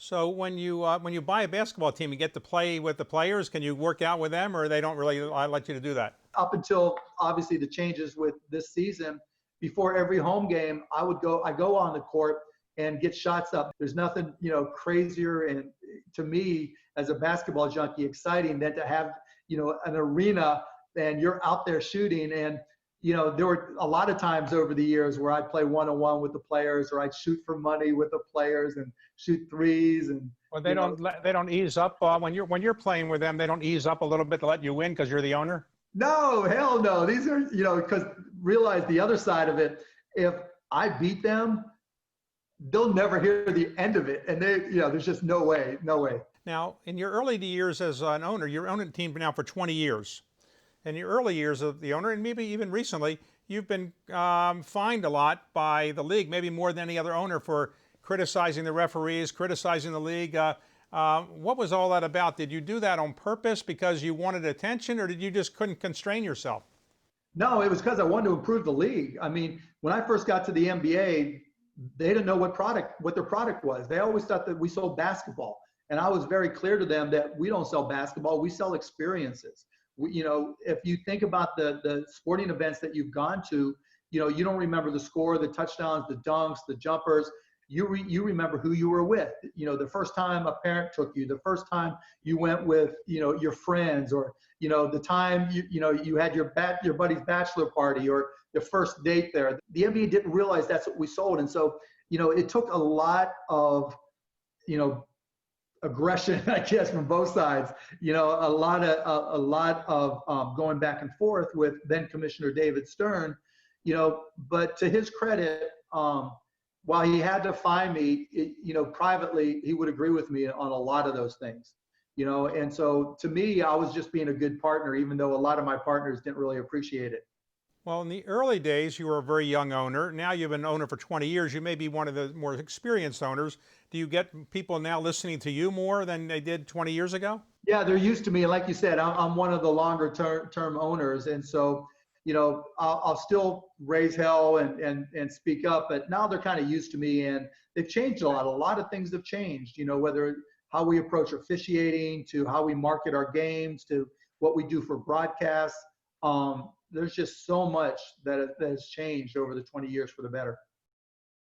So when you buy a basketball team, you get to play with the players. Can you work out with them, or they don't really let you to do that? Up until obviously the changes with this season, before every home game, I go on the court and get shots up. There's nothing, crazier and to me as a basketball junkie exciting than to have, an arena and you're out there shooting. And, there were a lot of times over the years where I'd play one-on-one with the players, or I'd shoot for money with the players and shoot threes. And, Well, they don't ease up when you're playing with them. They don't ease up a little bit to let you win because you're the owner. no, hell no. These are, because realize the other side of it. If I beat them, they'll never hear the end of it. And there's just no way, no way. Now, in your early years as an owner, you're owning a team now for 20 years. In your early years of the owner, and maybe even recently, you've been fined a lot by the league, maybe more than any other owner, for criticizing the referees, criticizing the league. What was all that about? Did you do that on purpose because you wanted attention, or did you just couldn't constrain yourself? No, it was because I wanted to improve the league. I mean, when I first got to the NBA, they didn't know what their product was. They always thought that we sold basketball. And I was very clear to them that we don't sell basketball, we sell experiences. If you think about the sporting events that you've gone to, you don't remember the score, the touchdowns, the dunks, the jumpers. You remember who you were with. The first time a parent took you, the first time you went with, your friends, or, the time you had your buddy's bachelor party, or the first date there. The NBA didn't realize that's what we sold. And so, it took a lot of, aggression, I guess, from both sides. A lot of going back and forth with then Commissioner David Stern. But to his credit, while he had to fine me, privately, he would agree with me on a lot of those things. And so to me, I was just being a good partner, even though a lot of my partners didn't really appreciate it. Well, in the early days, you were a very young owner. Now you've been an owner for 20 years. You may be one of the more experienced owners. Do you get people now listening to you more than they did 20 years ago? Yeah, they're used to me. And like you said, I'm one of the longer term owners. And so, I'll still raise hell and speak up, but now they're kind of used to me, and they've changed a lot. A lot of things have changed, whether how we approach officiating, to how we market our games, to what we do for broadcasts. There's just so much that has changed over the 20 years for the better.